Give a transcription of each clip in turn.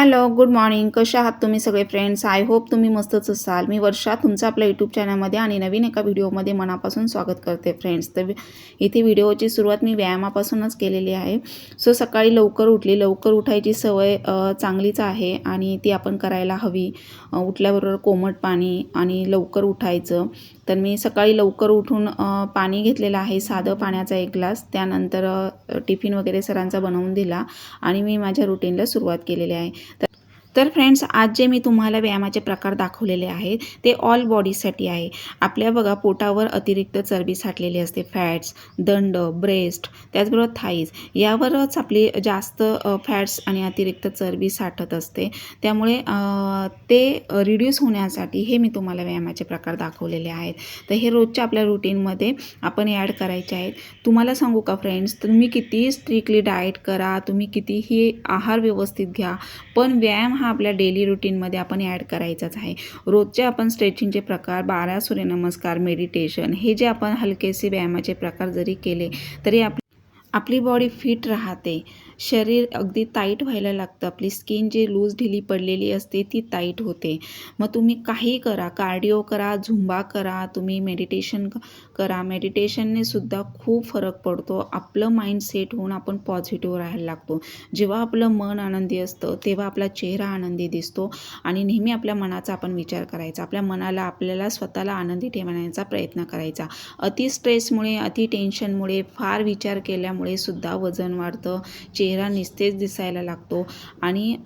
Hello, good morning. कशा आहात तुम्ही सगळे फ्रेंड्स? आय होप तुम्ही मस्तच असाल. मी वर्षा तुमचं आपल्या यूट्यूब चॅनलमध्ये आणि नवीन एका व्हिडिओमध्ये मनापासून स्वागत करते फ्रेंड्स. तर इथे व्हिडिओची सुरुवात मी व्यायामापासूनच केलेली आहे. सो सकाळी लवकर उठली. लवकर उठायची सवय चांगलीच आहे आणि ती आपण करायला हवी. उठल्याबरोबर कोमट पाणी आणि लवकर उठायचं. तर मी सकाळी लवकर उठून पाणी घेतलेलं आहे, साधं पाण्याचा 1 ग्लास. त्यानंतर टिफिन वगैरे सरांचा बनवून दिला आणि मी माझ्या रुटीनला सुरुवात केलेली आहे. तर फ्रेंड्स, आज जे मी तुम्हाला व्यायामाचे प्रकार दाखवलेले आहेत ते ऑल बॉडीसाठी आहे. आपल्या बघा पोटावर अतिरिक्त चरबी साठलेली असते, फॅट्स, दंड, ब्रेस्ट, त्याचबरोबर थाईज यावरच आपली जास्त फॅट्स आणि अतिरिक्त चरबी साठत असते. त्यामुळे ते रिड्यूस होण्यासाठी हे मी तुम्हाला व्यायामाचे प्रकार दाखवलेले आहेत. तर हे रोजच्या आपल्या रुटीनमध्ये आपण ॲड करायचे आहेत. तुम्हाला सांगू का फ्रेंड्स, तुम्ही कितीही स्ट्रिक्टली डाएट करा, तुम्ही कितीही आहार व्यवस्थित घ्या, पण व्यायाम हा आपल्या डेली रुटीनमध्ये आपण ॲड करायचाच आहे. रोजचे आपण स्ट्रेचिंगचे प्रकार, 12 सूर्यनमस्कार, मेडिटेशन हे जे आपण हलकेसे व्यायामाचे प्रकार जरी केले तरी आपली बॉडी फिट राहते. शरीर अगदी टाईट व्हायला लागतं. आपली स्किन जी लूज ढिली पडलेली असते ती टाईट होते. मग तुम्ही काही करा, कार्डिओ करा, झुंबा करा, तुम्ही मेडिटेशन करा. मेडिटेशनने सुद्धा खूप फरक पडतो. आपलं माइंड सेट होऊन आपण पॉझिटिव्ह राहायला लागतो. जेव्हा आपलं मन आनंदी असतं तेव्हा आपला चेहरा आनंदी दिसतो आणि नेहमी आपल्या मनाचा आपण विचार करायचा. आपल्या मनाला आपल्याला स्वतःला आनंदी ठेवण्याचा प्रयत्न करायचा. अति स्ट्रेसमुळे, अति टेन्शनमुळे, फार विचार केल्यामुळे सुद्धा वजन वाढतं, चेहरा निस्तेज दिसायला लागतो आणि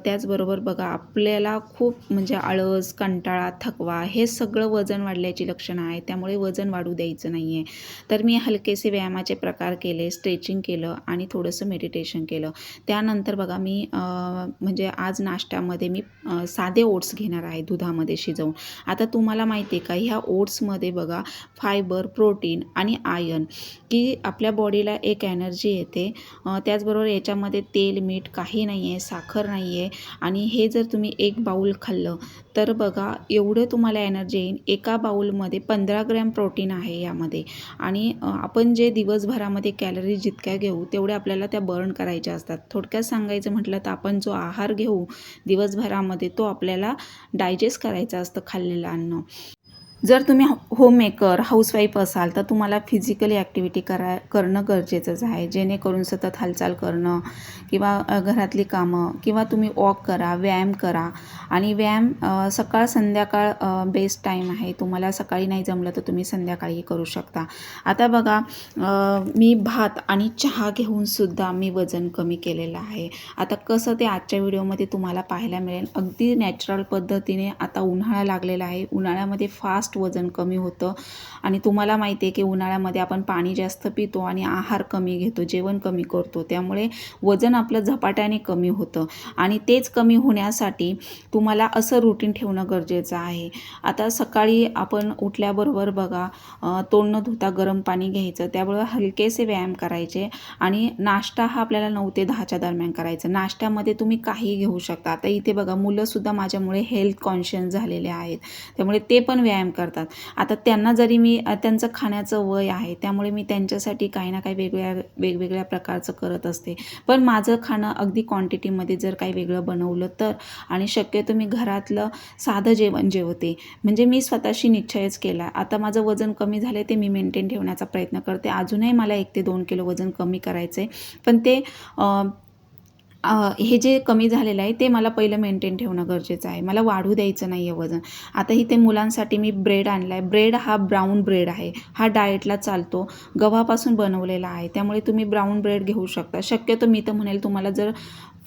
त्याचबरोबर बघा आपल्याला खूप म्हणजे आळस, कंटाळा, थकवा हे सगळं वजन वाढल्याची लक्षणं आहेत. त्यामुळे वजन वाढू द्यायचं नाही आहे. तर मी हलकेसे व्यायामाचे प्रकार केले, स्ट्रेचिंग केलं आणि थोडंसं मेडिटेशन केलं. त्यानंतर बघा मी म्हणजे आज नाश्त्यामध्ये मी साधे ओट्स घेणार आहे दुधामध्ये शिजवून. आता तुम्हाला माहिती आहे का, ह्या ओट्समध्ये बघा फायबर, प्रोटीन आणि आयर्न की आपल्या बॉडीला एक एनर्जी येते. त्याचबरोबर याच्यामध्ये तेल, मीठ काही नाही आहे, साखर नाही आहे आणि हे जर तुम्ही 1 बाऊल खाल्लं तर बघा एवढं तुम्हाला एनर्जी येईल. एका बाऊलमध्ये 15 ग्रॅम प्रोटीन आहे यामध्ये आणि आपण जे दिवसभरामध्ये कॅलरी जितक्या घेऊ तेवढ्या आपल्याला त्या बर्न करायच्या असतात. थोडक्यात सांगायचं म्हटलं तर आपण जो आहार घेऊ दिवसभरामध्ये तो आपल्याला डायजेस्ट करायचा असतं खाल्लेलं अन्न. जर तुम्ही होममेकर, हाऊसवाईफ असाल तर तुम्हाला फिजिकली ॲक्टिव्हिटी करणं गरजेचंच आहे. जेणेकरून सतत हालचाल करणं किंवा घरातली कामं किंवा तुम्ही वॉक करा, व्यायाम करा आणि व्यायाम सकाळ संध्याकाळ बेस्ट टाईम आहे. तुम्हाला सकाळी नाही जमलं तर तुम्ही संध्याकाळी करू शकता. आता बघा मी भात आणि चहा घेऊनसुद्धा मी वजन कमी केलेलं आहे. आता कसं ते आजच्या व्हिडिओमध्ये तुम्हाला पाहायला मिळेल. अगदी नॅचरल पद्धतीने आता उन्हाळा लागलेला आहे. उन्हाळ्यामध्ये फास्ट वजन कमी होतं आणि तुम्हाला माहिती आहे की उन्हाळ्यामध्ये आपण पाणी जास्त पितो आणि आहार कमी घेतो, जेवण कमी करतो. त्यामुळे वजन आपलं झपाट्याने कमी होतं आणि तेच कमी होण्यासाठी तुम्हाला असं रुटीन ठेवणं गरजेचं आहे. आता सकाळी आपण उठल्याबरोबर बघा तोंड न धुता गरम पाणी घ्यायचं, त्याबरोबर हलकेसे व्यायाम करायचे आणि नाश्ता हा आपल्याला 9 ते 10च्या दरम्यान करायचा. नाश्त्यामध्ये तुम्ही काही घेऊ शकता. आता इथे बघा मुलंसुद्धा माझ्यामुळे हेल्थ कॉन्शियस झालेले आहेत, त्यामुळे ते पण व्यायाम करतात. आता त्यांना जरी मी त्यांचं खाण्याचं वय आहे त्यामुळे मी त्यांच्यासाठी काही ना काही वेगवेगळ्या प्रकारचं करत असते. पण माझं खाणं अगदी क्वांटिटीमध्ये जर काही वेगळं बनवलं तर आणि शक्यतो मी घरातलं साधं जेवण जेवते. म्हणजे मी स्वतःशी निश्चयच केला. आता माझं वजन कमी झालं ते मी मेंटेन ठेवण्याचा प्रयत्न करते. अजूनही मला 1 ते 2 किलो वजन कमी करायचं आहे, पण ते हे जे कमी झालेलं आहे ते मला पहिलं मेंटेन ठेवणं गरजेचं आहे. मला वाढू द्यायचं नाही आहे वजन. आता इथे मुलांसाठी मी ब्रेड आणला आहे. ब्रेड हा ब्राऊन ब्रेड आहे. हा डाएटला चालतो. गव्हापासून बनवलेला आहे. त्यामुळे तुम्ही ब्राऊन ब्रेड घेऊ शकता. शक्यतो मी तर म्हणेल तुम्हाला जर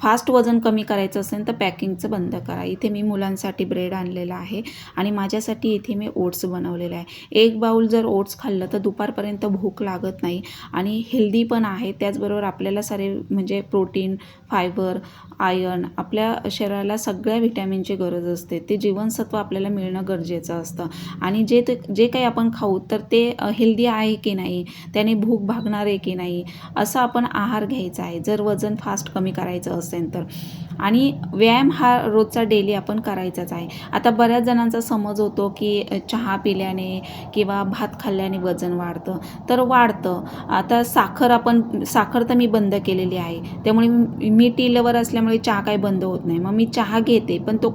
फास्ट वजन कमी करायचं असेल तर पॅकिंगचं बंद करा. इथे मी मुलांसाठी ब्रेड आणलेला आहे आणि माझ्यासाठी इथे मी ओट्स बनवलेलं आहे. 1 बाऊल जर ओट्स खाल्लं तर दुपारपर्यंत भूक लागत नाही आणि हेल्दी पण आहे. त्याचबरोबर आपल्याला सारे म्हणजे प्रोटीन, फायबर, आयर्न आपल्या शरीराला सगळ्या व्हिटॅमिनची गरज असते. ते जीवनसत्व आपल्याला मिळणं गरजेचं असतं आणि जे काही आपण खाऊ तर ते हेल्दी आहे की नाही, त्याने भूक भागणार आहे की नाही, असा आपण आहार घ्यायचा आहे जर वजन फास्ट कमी करायचं असेल तर. आणि व्यायाम हा रोजचा डेली आपण करायचाच आहे. आता बऱ्याच जणांचा समज होतो की चहा पिल्याने किंवा भात खाल्ल्याने वजन वाढतं, तर वाढतं. आता साखर तर मी बंद केलेली आहे, त्यामुळे मी टी लवर असल्यामुळे चहा काही बंद होत नाही. मग मी चहा घेते, पण तो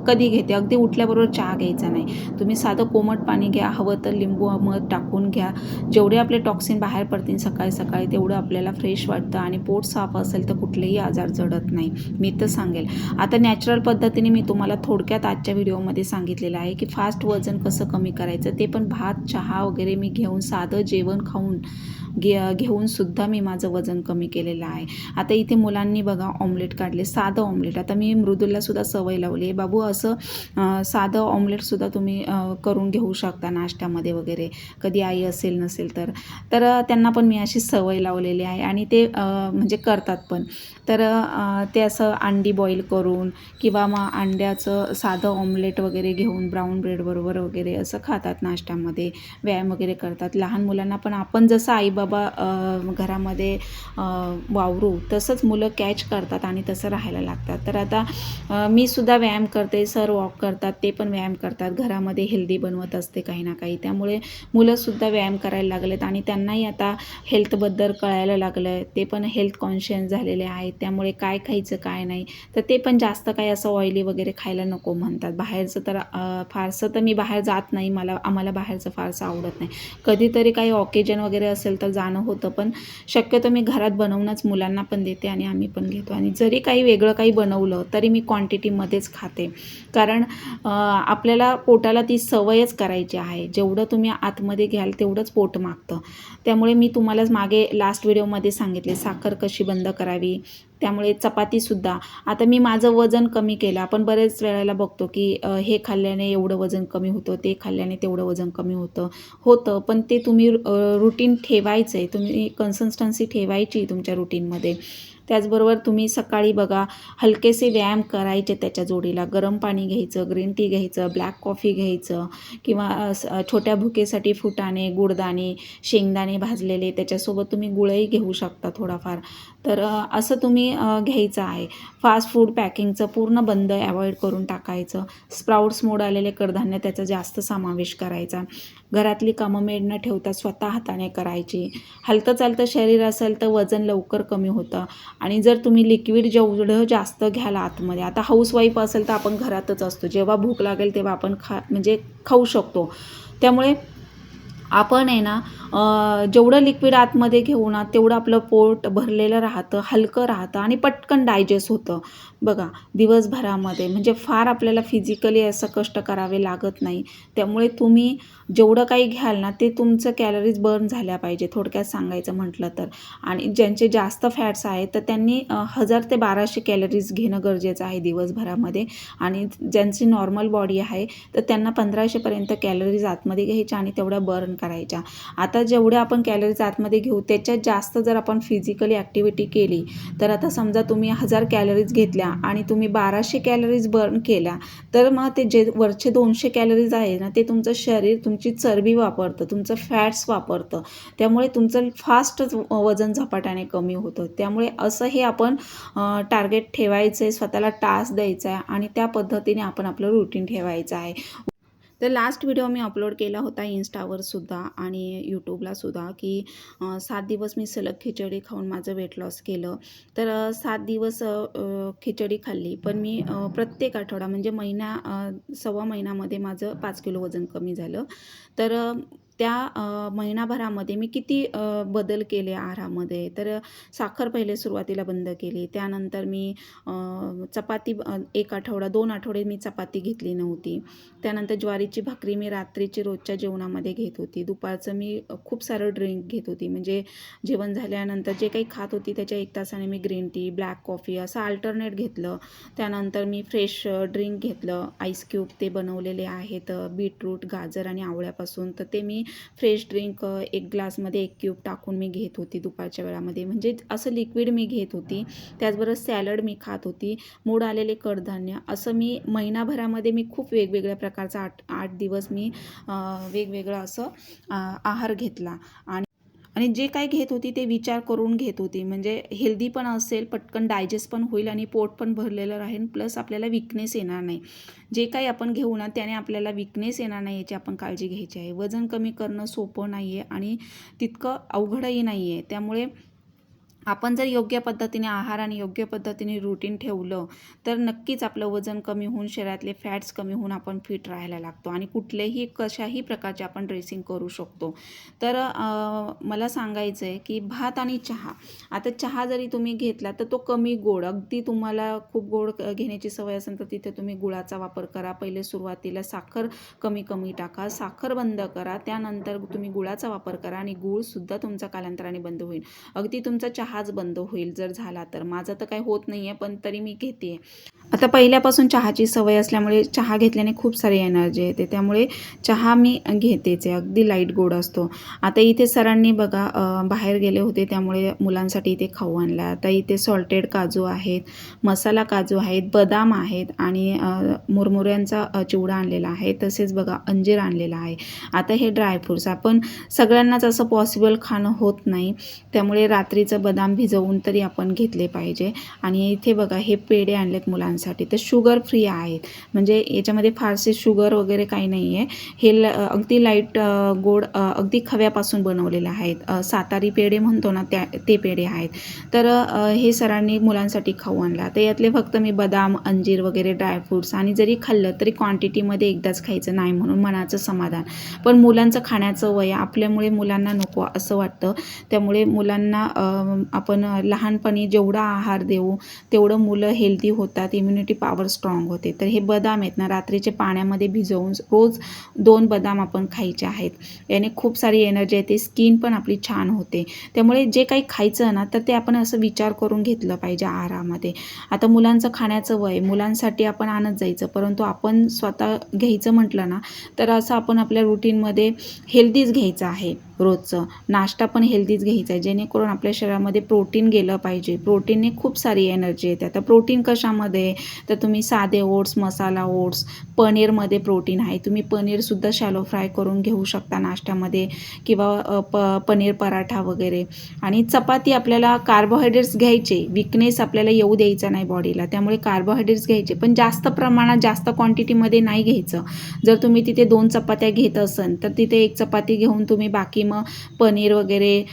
कधी घेते, अगदी उठल्याबरोबर चहा घ्यायचा नाही. तुम्ही साधं कोमट पाणी घ्या, हवं तर लिंबू मध टाकून घ्या. जेवढे आपले टॉक्सिन बाहेर पडतील सकाळी सकाळी तेवढं आपल्याला फ्रेश वाटतं आणि पोट साफ असेल तर कुठलेही आजार जडत नाही, मी तर सांगेल. आता नॅचरल पद्धतीने मी तुम्हाला थोडक्यात आजच्या व्हिडिओमध्ये सांगितलेलं आहे की फास्ट वजन कसं कमी करायचं, ते पण भात चहा वगैरे मी घेऊन साधं जेवण खाऊन घेऊन सुद्धा मी माझं वजन कमी केलेलं आहे. आता इथे मुलांनी बघा ऑमलेट काढले, साधं ऑमलेट. आता मी मृदुलासुद्धा सवय लावली आहे, बाबू असं साधं ऑमलेटसुद्धा तुम्ही करून घेऊ शकता नाश्त्यामध्ये वगैरे, कधी आई असेल नसेल तर त्यांना पण मी अशी सवय लावलेली आहे आणि ते म्हणजे करतात पण. तर ते असं अंडी बॉईल करून किंवा मग अंड्याचं साधं ऑमलेट वगैरे घेऊन ब्राऊन ब्रेडबरोबर वगैरे असं खातात नाश्त्यामध्ये, व्यायाम वगैरे करतात. लहान मुलांना पण आपण जसं आईबाबा घरामध्ये वावरू तसंच मुलं कॅच करतात आणि तसं राहायला लागतात. तर आता मी सुद्धा व्यायाम करते, सर वॉक करतात, ते पण व्यायाम करतात, घरामध्ये हेल्दी बनवत असते काही ना काही, त्यामुळे मुलंसुद्धा व्यायाम करायला लागलेत आणि त्यांनाही आता हेल्थबद्दल कळायला लागलं आहे. ते पण हेल्थ कॉन्शियस झालेले आहेत, त्यामुळे काय खायचं काय नाही, तर ते पण जास्त काही असं ऑइली वगैरे खायला नको म्हणतात. बाहेरचं तर फारसं तर मी बाहेर जात नाही, आम्हाला बाहेरचं फारसं आवडत नाही. कधीतरी काही ऑकेजन वगैरे असेल तर जाणं होतं, पण शक्यतो मी घरात बनवूनच मुलांना पण देते आणि आम्ही पण घेतो. आणि जरी काही वेगळं काही बनवलं तरी मी क्वांटिटीमध्येच खाते, कारण आपल्याला पोटाला ती सवयच करायची आहे. जेवढं तुम्ही आतमध्ये घ्याल तेवढंच पोट मागतं. त्यामुळे मी तुम्हालाच मागे लास्ट व्हिडिओमध्ये सांगितले साखर कशी बंद करावी, त्यामुळे चपातीसुद्धा. आता मी माझं वजन कमी केलं. आपण बरेच वेळेला बघतो की हे खाल्ल्याने एवढं वजन कमी होतं, ते खाल्ल्याने तेवढं वजन कमी होतं, पण ते तुम्ही रुटीन ठेवायचं आहे, तुम्ही कन्सिस्टन्सी ठेवायची तुमच्या रुटीनमध्ये. त्याचबरोबर तुम्ही सकाळी बघा हलकेसे व्यायाम करायचे, त्याच्या जोडीला गरम पाणी घ्यायचं, ग्रीन टी घ्यायचं, ब्लॅक कॉफी घ्यायचं किंवा छोट्या भुकेसाठी फुटाणे, गुडदाणे, शेंगदाणे भाजलेले, त्याच्यासोबत तुम्ही गुळही घेऊ शकता थोडाफार. तर असं तुम्ही घ्यायचं आहे. फास्ट फूड पॅकिंगचं पूर्ण बंद, अवॉइड करून टाकायचं. स्प्राउट्स मोड आलेले कडधान्य त्याचा जास्त समावेश करायचा. घरातली कामं मेड न ठेवता स्वतः हाताने करायची. हलतं चालतं शरीर असेल तर वजन लवकर कमी होतं. आणि जर तुम्ही लिक्विड जेवढं जास्त घ्याल आतमध्ये, आता हाऊसवाईफ असेल तर आपण घरातच असतो, जेव्हा भूक लागेल तेव्हा आपण खाऊ शकतो. त्यामुळे आपण आहे ना जेवढं लिक्विड आतमध्ये घेऊ ना तेवढं आपलं पोट भरलेलं राहतं, हलकं राहतं आणि पटकन डायजेस्ट होतं. बघा दिवसभरामध्ये म्हणजे फार आपल्याला फिजिकली असं कष्ट करावे लागत नाही. त्यामुळे तुम्ही जेवढं काही घ्याल ना ते तुमचं कॅलरीज बर्न झाल्या पाहिजे, थोडक्यात सांगायचं म्हटलं तर. आणि ज्यांचे जास्त फॅट्स आहेत तर त्यांनी 1000 ते 1200 कॅलरीज घेणं गरजेचं आहे दिवसभरामध्ये. आणि ज्यांची नॉर्मल बॉडी आहे तर त्यांना 1500पर्यंत कॅलरीज आतमध्ये घ्यायच्या आणि तेवढ्या बर्न करायच्या. आता जेवढ्या आपण कॅलरीज आतमध्ये घेऊ त्याच्यात जास्त जर आपण फिजिकली ॲक्टिव्हिटी केली, तर आता समजा तुम्ही 1000 कॅलरीज घेतल्या आणि तुम्ही 1200 कॅलरीज बर्न केल्या, तर मग ते जे वरचे 200 कॅलरीज आहे ना ते तुमचं शरीर तुमची चरबी वापरतं, तुमचं फॅट्स वापरतं. त्यामुळे तुमचं फास्टच वजन झपाट्याने कमी होतं. त्यामुळे असं हे आपण टार्गेट ठेवायचं आहे, स्वतःला टास्क द्यायचा आहे आणि त्या पद्धतीने आपण आपलं रुटीन ठेवायचं आहे. तर लास्ट व्हिडिओ मी अपलोड केला होता इन्स्टावरसुद्धा आणि यूट्यूबलासुद्धा की 7 दिवस मी सलग खिचडी खाऊन माझं वेट लॉस केलं. तर 7 दिवस खिचडी खाल्ली, पण मी प्रत्येक आठवडा म्हणजे सव्वा महिन्यामध्ये माझं 5 किलो वजन कमी झालं. तर त्या महिनाभरामध्ये मी किती बदल केले आहारामध्ये. तर साखर पहिले सुरुवातीला बंद केली, त्यानंतर मी चपाती 1 आठवडा 2 आठवडे मी चपाती घेतली नव्हती. त्यानंतर ज्वारीची भाकरी मी रात्रीची रोजच्या जेवणामध्ये घेत होती. दुपारचं मी खूप सारं ड्रिंक घेत होती, म्हणजे जेवण झाल्यानंतर जे काही खात होती त्याच्या 1 तासाने मी ग्रीन टी, ब्लॅक कॉफी असं अल्टरनेट घेतलं. त्यानंतर मी फ्रेश ड्रिंक घेतलं, आईस क्यूब ते बनवलेले आहेत बीटरूट, गाजर आणि आवळ्यापासून. तर ते मी फ्रेश ड्रिंक 1 ग्लासमध्ये 1 क्यूब टाकून मी घेत होती दुपारच्या वेळामध्ये, म्हणजे असं लिक्विड मी घेत होती. त्याचबरोबर सॅलड मी खात होती, मोड आलेले कडधान्य. असं मी महिनाभरामध्ये मी खूप वेगवेगळ्या प्रकारचा 8 दिवस मी वेगवेगळं असं आहार घेतला. आणि आणि जे काही घेत होती ते विचार करून घेत होती, म्हणजे हेल्दी पण असेल, पटकन डायजेस्ट पण होईल आणि पोट पण भरलेलं राहील, प्लस आपल्याला विकनेस येणार नाही. जे काही आपण घेऊ ना त्याने आपल्याला विकनेस येणार नाही याची आपण काळजी घ्यायची आहे. वजन कमी करणं सोपं नाही आहे आणि तितकं अवघडही नाही आहे. त्यामुळे आपण जर योग्य पद्धतीने आहार आणि योग्य पद्धतीने रुटीन ठेवलं तर नक्कीच आपलं वजन कमी होऊन शरीरातले फॅट्स कमी होऊन आपण फिट राहायला लागतो आणि कुठल्याही कशाही प्रकारचे आपण ड्रेसिंग करू शकतो. तर मला सांगायचं आहे की भात आणि चहा, आता चहा जरी तुम्ही घेतला तर तो कमी गोड, अगदी तुम्हाला खूप गोड घेण्याची सवय असेल तर तिथे तुम्ही गुळाचा वापर करा. पहिले सुरुवातीला साखर कमी कमी टाका, साखर बंद करा, त्यानंतर तुम्ही गुळाचा वापर करा आणि गूळसुद्धा तुमचा कालांतराने बंद होईल. अगदी तुमचा चहाच बंद होईल जर झाला तर. माझं तर काही होत नाही आहे पण तरी मी घेते. आता पहिल्यापासून चहाची सवय असल्यामुळे चहा घेतल्याने खूप सारी एनर्जी येते, त्यामुळे चहा मी घेतेच आहे, अगदी लाईट गोड असतो. आता इथे सरांनी बघा बाहेर गेले होते त्यामुळे मुलांसाठी इथे खाऊ आणला. आता इथे सॉल्टेड काजू आहेत, मसाला काजू आहेत, बदाम आहेत आणि मुरमुऱ्यांचा चिवडा आणलेला आहे, तसेच बघा अंजीर आणलेला आहे. आता हे ड्रायफ्रूट्स आपण सगळ्यांनाच असं पॉसिबल खाणं होत नाही, त्यामुळे रात्रीचं बदाम भिजवून तरी आपण घेतले पाहिजे. आणि इथे बघा हे पेढे आणलेत मुलांसाठी, तर शुगर फ्री आहेत, म्हणजे याच्यामध्ये फारसे शुगर वगैरे काही नाही आहे. हे अगदी लाईट गोड अगदी खव्यापासून बनवलेले आहेत. सातारी पेढे म्हणतो ना ते पेढे आहेत. तर हे सरांनी मुलांसाठी खाऊ आणला. तर यातले फक्त मी बदाम, अंजीर वगैरे ड्रायफ्रूट्स, आणि जरी खाल्लं तरी क्वांटिटीमध्ये एकदाच खायचं नाही म्हणून मनाचं समाधान. पण मुलांचं खाण्याचं वय आपल्यामुळे मुलांना नको असं वाटतं, त्यामुळे मुलांना आपण लहानपणी जेवढा आहार देऊ तेवढं मुलं हेल्दी होतात, इम्युनिटी पॉवर स्ट्रॉंग होते. तर हे बदाम आहेत ना रात्रीचे पाण्यामध्ये भिजवून रोज 2 बदाम आपण खायचे आहेत. याने खूप सारी एनर्जी येते, स्किन पण आपली छान होते. त्यामुळे जे काही खायचं ना तर ते आपण असं विचार करून घेतलं पाहिजे आहारामध्ये. आता मुलांचं खाण्याचं वय, मुलांसाठी आपण आणत जायचं, परंतु आपण स्वतः घ्यायचं म्हटलं ना तर असं आपण आपल्या रुटीनमध्ये हेल्दीच घ्यायचं आहे. रोजचं नाश्ता पण हेल्दीच घ्यायचा आहे, जेणेकरून आपल्या शरीरामध्ये प्रोटीन गेलं पाहिजे. प्रोटीनने खूप सारी एनर्जी येते. आता प्रोटीन कशामध्ये, तर तुम्ही साधे ओट्स, मसाला ओट्स, पनीरमध्ये प्रोटीन आहे. तुम्ही पनीरसुद्धा शॅलो फ्राय करून घेऊ शकता नाश्त्यामध्ये, किंवा पनीर पराठा वगैरे. आणि चपाती, आपल्याला कार्बोहायड्रेट्स घ्यायचे, विकनेस आपल्याला येऊ द्यायचा नाही बॉडीला, त्यामुळे कार्बोहायड्रेट्स घ्यायचे, पण जास्त प्रमाणात जास्त क्वांटिटीमध्ये नाही घ्यायचं. जर तुम्ही तिथे 2 चपात्या घेत असाल तर तिथे 1 चपाती घेऊन तुम्ही बाकी मग पनीर वगैरे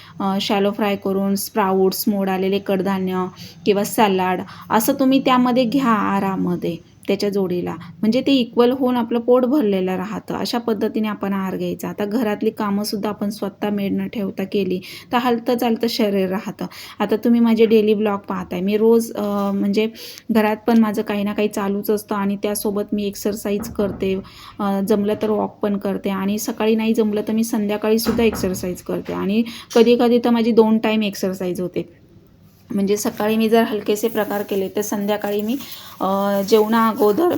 शॅलो फ्राय करून, स्प्राउट्स, मोड आलेले कडधान्य किंवा सॅलाड असं तुम्ही त्यामध्ये घ्या आहारामध्ये त्याच्या जोडीला, म्हणजे ते इक्वल होऊन आपलं पोट भरलेलं राहतं. अशा पद्धतीने आपण आहार घ्यायचा. आता घरातली कामंसुद्धा आपण स्वतः मेड न ठेवता केली तर हलतं चालतं शरीर राहतं. आता तुम्ही माझे डेली ब्लॉग पाहताय, मी रोज म्हणजे घरात पण माझं काही ना काही चालूच असतं आणि त्यासोबत मी एक्सरसाइज करते, जमलं तर वॉक पण करते, आणि सकाळी नाही जमलं तर मी संध्याकाळीसुद्धा एक्सरसाइज करते. आणि कधी कधी तर माझी 2 टाईम एक्सरसाइज होते. म्हणजे सकाळी मी जर हलकेसे प्रकार केले तर संध्याकाळी मी जेवणा अगोदर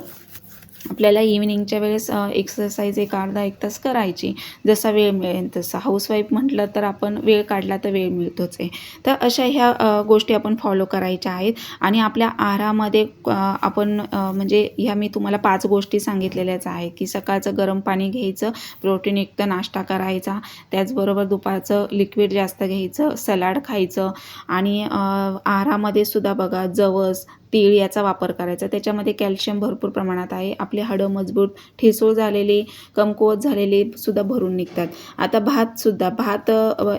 आपल्याला इव्हिनिंगच्या वेळेस एक्सरसाइज एक अर्धा 1 तास करायची, जसा वेळ मिळेल तसा. हाऊसवाईफ म्हटलं तर आपण वेळ काढला तर वेळ मिळतोच आहे. तर अशा ह्या गोष्टी आपण फॉलो करायच्या आहेत. आणि आपल्या आहारामध्ये आपण म्हणजे ह्या मी तुम्हाला 5 गोष्टी सांगितलेल्याच आहेत, की सकाळचं गरम पाणी घ्यायचं, प्रोटीनयुक्त नाश्ता करायचा, त्याचबरोबर दुपारचं लिक्विड जास्त घ्यायचं, सलाड खायचं, आणि आहारामध्ये सुद्धा बघा जवस, तीळ याचा वापर करायचा, त्याच्यामध्ये कॅल्शियम भरपूर प्रमाणात आहे. आपली हाडं मजबूत, ठिसूळ झालेली, कमकुवत झालेली सुद्धा भरून निघतात. आता भात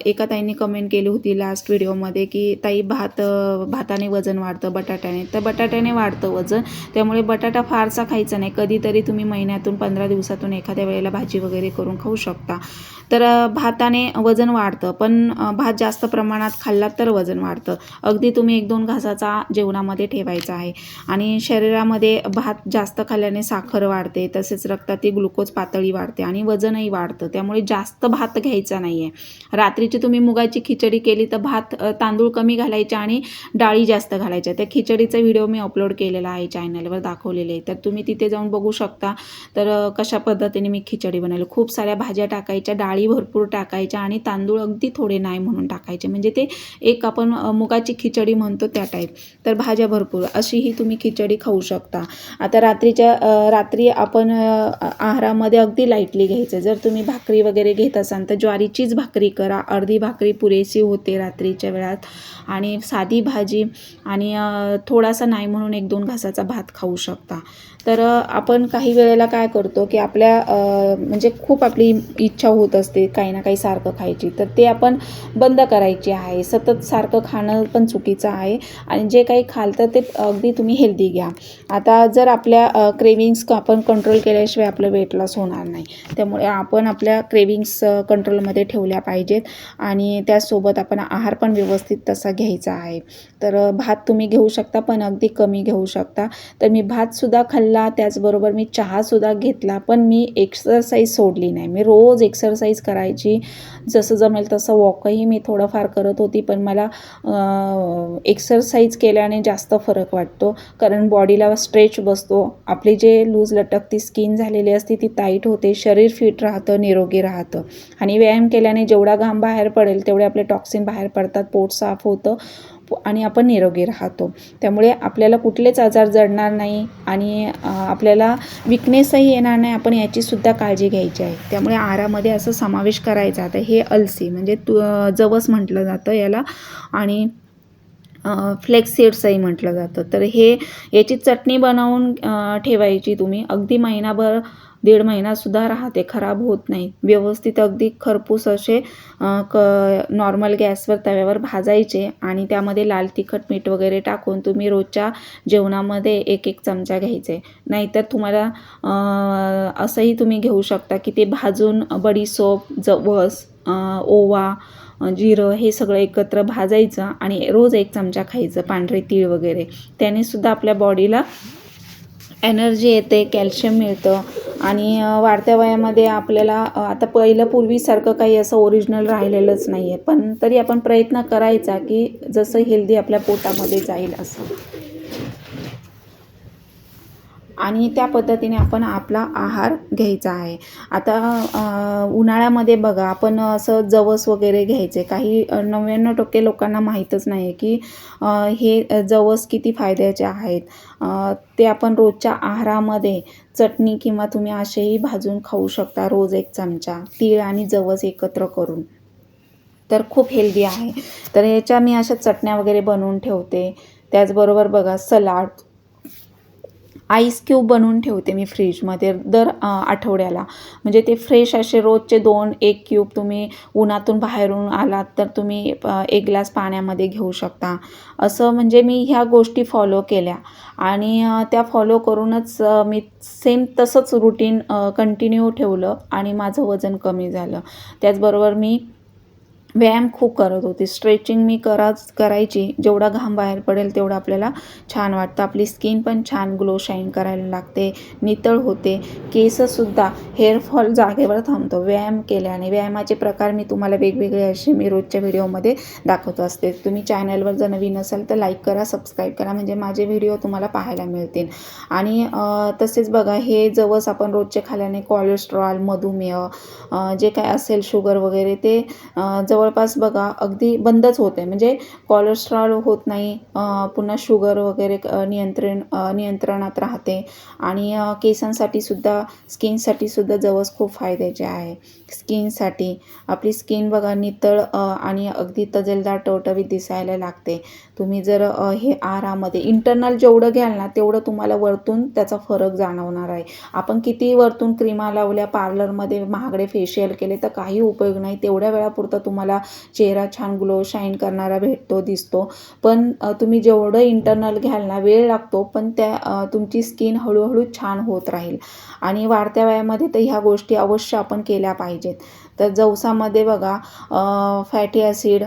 एका ताईंनी कमेंट केली होती लास्ट व्हिडिओमध्ये की ताई भाताने वजन वाढतं, बटाट्याने, तर बटाट्याने वाढतं वजन, त्यामुळे बटाटा फारसा खायचा नाही. कधीतरी तुम्ही महिन्यातून 15 दिवसातून एखाद्या वेळेला भाजी वगैरे करून खाऊ शकता. तर भाताने वजन वाढतं, पण भात जास्त प्रमाणात खाल्लात तर वजन वाढतं. अगदी तुम्ही 1-2 घासाचा जेवणामध्ये ठेवायचा आहे. आणि शरीरामध्ये भात जास्त खाल्ल्याने साखर वाढते, तसेच रक्तातील ग्लुकोज पातळी वाढते आणि वजनही वाढतं, त्यामुळे जास्त भात घ्यायचा नाही आहे. रात्रीची तुम्ही मुगाची खिचडी केली तर तांदूळ कमी घालायचे आणि डाळी जास्त घालायच्या. त्या खिचडीचा व्हिडिओ मी अपलोड केलेला आहे, चॅनलवर दाखवलेले आहे, तर तुम्ही तिथे जाऊन बघू शकता. तर कशा पद्धतीने मी खिचडी बनवली, खूप साऱ्या भाज्या टाकायच्या, डाळी भरपूर टाकायच्या आणि तांदूळ अगदी थोडे नाही म्हणून टाकायचे, म्हणजे ते एक आपण मुगाची खिचडी म्हणतो त्या टाईप. तर भाज्या भरपूर, अशीही तुम्ही खिचडी खाऊ शकता. आता रात्री आपण आहारामध्ये अगदी लाईटली घ्यायचं. जर तुम्ही भाकरी वगैरे घेत असाल तर ज्वारीचीच भाकरी करा. अर्धी भाकरी पुरेशी होते रात्रीच्या वेळात. आणि साधी भाजी आणि थोडासा नाही म्हणून 1-2 घासाचा भात खाऊ शकता. तर आपण काही वेळेला काय करतो की आपल्या म्हणजे खूप आपली इच्छा होत असते काही ना काही सारखं खायची, तर ते आपण बंद करायची आहे. सतत सारखं खाणं पण चुकीचं आहे आणि जे काही खाल तर ते अगदी तुम्ही हेल्दी घ्या. आता जर आपल्या क्रेविंग्स आपण कंट्रोल केल्याशिवाय आपलं वेट लॉस होणार नाही. त्यामुळे आपण आपल्या क्रेविंग्स कंट्रोलमध्ये ठेवल्या पाहिजेत आणि त्याचसोबत आपण आहार पण व्यवस्थित तसा घ्यायचा आहे. तर भात तुम्ही घेऊ शकता पण अगदी कमी घेऊ शकता. तर मी भातसुद्धा खाल्ला, त्याचबरोबर मी चहासुद्धा घेतला, पण मी एक्सरसाइज सोडली नाही. मी रोज एक्सरसाइज करायची. जसं जमेल तसं वॉकही मी थोडंफार करत होती, पण मला एक्सरसाइज केल्याने जास्त फरक वाटतो. कारण बॉडीला स्ट्रेच बसतो. आपली जे लूज लटकती स्किन झालेली असते ती टाईट होते. शरीर फिट राहतं, निरोगी राहतं. आणि व्यायाम केल्याने जेवढा घाम बाहेर पडेल तेवढे आपले टॉक्सिन बाहेर पडतात, पोट साफ होतं आणि आपण निरोगी राहतो. त्यामुळे आपल्याला कुठलेच आजार जडणार नाही आणि आपल्याला विकनेसही येणार नाही. आपण याचीसुद्धा काळजी घ्यायची आहे. त्यामुळे आहारामध्ये असं समावेश करायचा. आता हे अलसी म्हणजे जवस म्हटलं जातं याला आणि फ्लेक्स सीड्सही म्हटलं जातं. तर याची चटणी बनवून ठेवायची तुम्ही. अगदी महिनाभर 1.5 महिनासुद्धा राहते, खराब होत नाही. व्यवस्थित अगदी खरपूस असे नॉर्मल गॅसवर तव्यावर भाजायचे आणि त्यामध्ये लाल तिखट मीठ वगैरे टाकून तुम्ही रोजच्या जेवणामध्ये 1-1 चमचा घ्यायचे. नाहीतर तुम्हाला असंही तुम्ही घेऊ शकता की ते भाजून बडीशोप, जवस, ओवा, जिरं हे सगळं एकत्र भाजायचं आणि रोज 1 चमचा खायचं. पांढरे तीळ वगैरे त्यानेसुद्धा आपल्या बॉडीला एनर्जी येते, कॅल्शियम मिळतं आणि वाढत्या वयामध्ये आपल्याला आता पूर्वीसारखं काही असं ओरिजिनल राहिलेलंच नाही आहे. पण तरी आपण प्रयत्न करायचा की जसं हेल्दी आपल्या पोटामध्ये जाईल असं. आणि त्या पद्धतीने आपण आपला आहार घ्यायचा आहे. आता उन्हाळ्यामध्ये बघा आपण असं जवस वगैरे घ्यायचे. काही 99% लोकांना माहीतच नाही आहे की हे जवस किती फायद्याचे आहेत. ते आपण रोजच्या आहारामध्ये चटणी किंवा तुम्ही असेही भाजून खाऊ शकता रोज 1 चमचा. तीळ आणि जवस एकत्र करून. तर खूप हेल्दी आहे. तर याच्या मी अशा चटण्या वगैरे बनवून ठेवते. त्याचबरोबर बघा सलाड, आईस क्यूब बनवून ठेवते मी फ्रीजमध्ये दर आठवड्याला. म्हणजे ते फ्रेश असे रोजचे 2-1 क्यूब तुम्ही उन्हातून बाहेरून आलात तर तुम्ही 1 ग्लास पाण्यामध्ये घेऊ शकता. असं म्हणजे मी ह्या गोष्टी फॉलो केल्या आणि त्या फॉलो करूनच मी सेम तसंच रुटीन कंटिन्यू ठेवलं आणि माझं वजन कमी झालं. त्याचबरोबर मी व्यायाम खूप करत होते. स्ट्रेचिंग मी करायची. जेवढा घाम बाहेर पडेल तेवढं आपल्याला छान वाटतं. आपली स्किन पण छान ग्लो शाईन करायला लागते, नितळ होते. केससुद्धा हेअरफॉल जागेवर थांबतो व्यायाम केल्याने. व्यायामाचे प्रकार मी तुम्हाला वेगवेगळे असे मी रोजच्या व्हिडिओमध्ये दाखवत असते. तुम्ही चॅनलवर जर नवीन असाल तर लाईक करा, सबस्क्राईब करा म्हणजे माझे व्हिडिओ तुम्हाला पाहायला मिळतील. आणि तसेच बघा हे जवस आपण रोजचे खाल्ल्याने कोलेस्ट्रॉल, मधुमेह जे काय असेल शुगर वगैरे ते जवळपास बघा अगदी बंदच होते. म्हणजे कोलेस्ट्रॉल होत नाही, पुन्हा शुगर वगैरे नियंत्रणात राहते आणि केसांसाठी सुद्धा स्किनसाठी सुद्धा जवस खूप फायद्याचे आहे. स्किनसाठी आपली स्किन बघा नितळ आणि अगदी तजेलदार टवटवीत दिसायला लागते. तुम्ही जर हे आहारामध्ये इंटरनल जेवढं घ्याल ना तेवढं तुम्हाला वरतून त्याचा फरक जाणवणार आहे. आपण किती वरतून क्रीमा लावल्या, पार्लरमध्ये महागडे फेशियल केले तर काही उपयोग नाही. तेवढ्या वेळापुरता तुम्हाला चेहरा छान ग्लो शाईन करणारा दिसतो. पण तुम्ही जेवढं इंटरनल घ्याल ना वेळ लागतो, पण तुमची स्किन हळूहळू छान होत राहील. आणि वाढत्या वयामध्ये तर ह्या गोष्टी अवश्य आपण केल्या पाहिजेत. तर जवसामध्ये बघा फॅटी ॲसिड,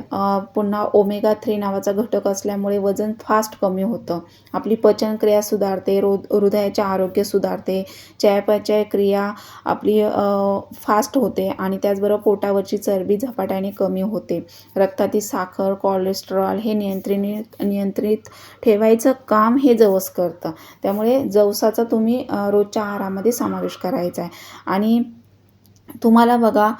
पुन्हा ओमेगा 3 नावाचा घटक असल्यामुळे वजन फास्ट कमी होतं. आपली पचनक्रिया सुधारते, हृदयाचे आरोग्य सुधारते, चयापचय क्रिया आपली फास्ट होते आणि त्याचबरोबर पोटावरची चरबी झपाट्याने कमी होते. रक्तातील साखर, कोलेस्ट्रॉल हे नियंत्रित ठेवायचं काम हे जवस करतं. त्यामुळे जवसाचा तुम्ही रोजच्या आहारामध्ये समावेश करायचा आहे. आणि तुम्हाला बघा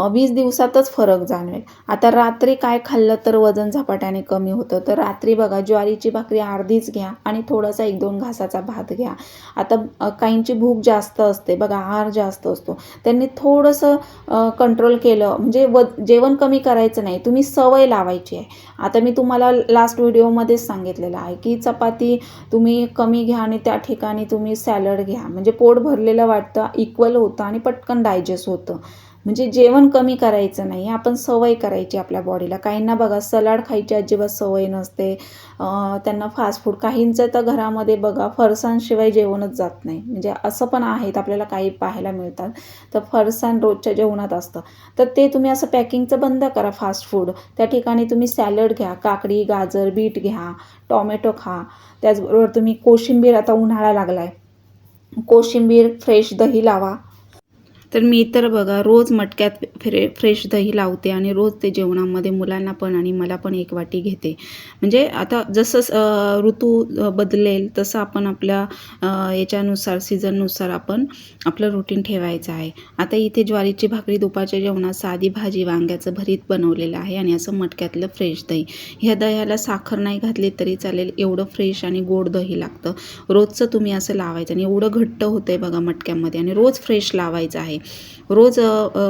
20 दिवसातच फरक जाणवेल. आता रात्री काय खाल्लं तर वजन झपाट्याने कमी होतं, तर रात्री बघा ज्वारीची भाकरी अर्धीच घ्या आणि थोडासा 1-2 घासाचा भात घ्या. आता काहींची भूक जास्त असते बघा, आहार जास्त असतो, त्यांनी थोडंसं कंट्रोल केलं म्हणजे जेवण कमी करायचं नाही, तुम्ही सवय लावायची आहे. आता मी तुम्हाला लास्ट व्हिडिओमध्येच सांगितलेलं आहे की चपाती तुम्ही कमी घ्या आणि त्या ठिकाणी तुम्ही सॅलड घ्या, म्हणजे पोट भरलेलं वाटतं, इक्वल होतं आणि पटकन डायजेस्ट होतं. म्हणजे जेवण कमी करायचं नाही, आपण सवय करायची आपल्या बॉडीला. काहींना बघा सलाड खायची अजिबात सवय नसते, त्यांना फास्ट फूड, काहींचं तर घरामध्ये बघा फरसाणशिवाय जेवणच जात नाही, म्हणजे असं पण आहेत, आपल्याला काही पाहायला मिळतात. तर फरसाण रोजच्या जेवणात असतं, तर ते तुम्ही असं पॅकिंगचं बंद करा फास्ट फूड. त्या ठिकाणी तुम्ही सॅलड घ्या, काकडी, गाजर, बीट घ्या, टॉमॅटो खा. त्याचबरोबर तुम्ही कोशिंबीर, आता उन्हाळा लागला आहे, कोशिंबीर, फ्रेश दही लावा. तर मी तर बघा रोज मटक्यात फ्रेश दही लावते आणि रोज ते जेवणामध्ये मुलांना पण आणि मला पण एक वाटी घेते. म्हणजे आता जसं ऋतू बदलेल तसं आपण आपल्या याच्यानुसार सीझननुसार आपण आपलं रुटीन ठेवायचं आहे. आता इथे ज्वारीची भाकरी, दुपारच्या जेवणात साधी भाजी, वांग्याचं भरीत बनवलेलं आहे आणि असं मटक्यातलं फ्रेश दही. ह्या दह्याला साखर नाही घातली तरी चालेल, एवढं फ्रेश आणि गोड दही लागतं. रोजचं तुम्ही असं लावायचं आणि एवढं घट्ट होतं आहे बघा मटक्यामध्ये, आणि रोज फ्रेश लावायचं आहे. रोज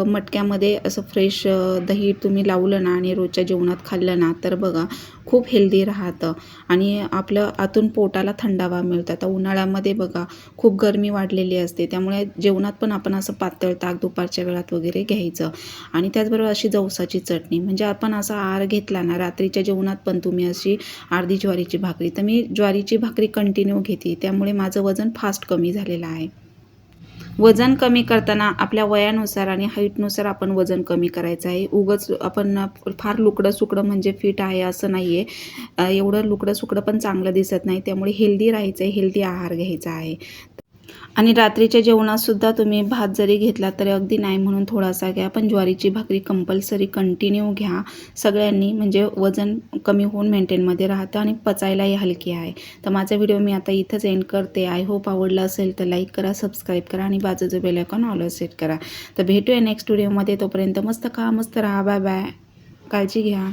मटक्यामध्ये असं फ्रेश दही तुम्ही लावलं ना आणि रोजच्या जेवणात खाल्लं ना, तर बघा खूप हेल्दी राहतं आणि आपलं आतून पोटाला थंडावा मिळतो. आता उन्हाळ्यामध्ये बघा खूप गरमी वाढलेली असते, त्यामुळे जेवणात पण आपण असं पातळ ताक दुपारच्या वेळात वगैरे घ्यायचं. आणि त्याचबरोबर अशी जवसाची चटणी, म्हणजे आपण असा आहार घेतला ना, रात्रीच्या जेवणात पण तुम्ही अशी अर्धी ज्वारीची भाकरी, तर मी ज्वारीची भाकरी कंटिन्यू घेते, त्यामुळे माझं वजन फास्ट कमी झालेलं आहे. वजन कमी करताना आपल्या वयानुसार आणि हाईटनुसार आपण वजन कमी करायचं आहे. उगाच आपण फार लुकडं-सुकडं म्हणजे फिट आहे असं नाही आहे. एवढं लुकडं-सुकडं पण चांगलं दिसत नाही, त्यामुळे हेल्दी राहायचं आहे, हेल्दी आहार घ्यायचा आहे. आणि रात्रीच्या जेवणातसुद्धा तुम्ही भात जरी घेतला तरी अगदी नाही म्हणून थोडासा घ्या, पण ज्वारीची भाकरी कंपल्सरी कंटिन्यू घ्या सगळ्यांनी, म्हणजे वजन कमी होऊन मेंटेनमध्ये राहतं आणि पचायलाही हलकी आहे. तर माझा व्हिडिओ मी आता इथंच एंड करते. आय होप आवडला असेल तर लाईक करा, सबस्क्राईब करा आणि बाजूचं बेल आयकॉन ऑल सेट करा. तर भेटूया नेक्स्ट व्हिडिओमध्ये. तोपर्यंत मस्त खा, मस्त राहा. Bye bye. काळजी घ्या.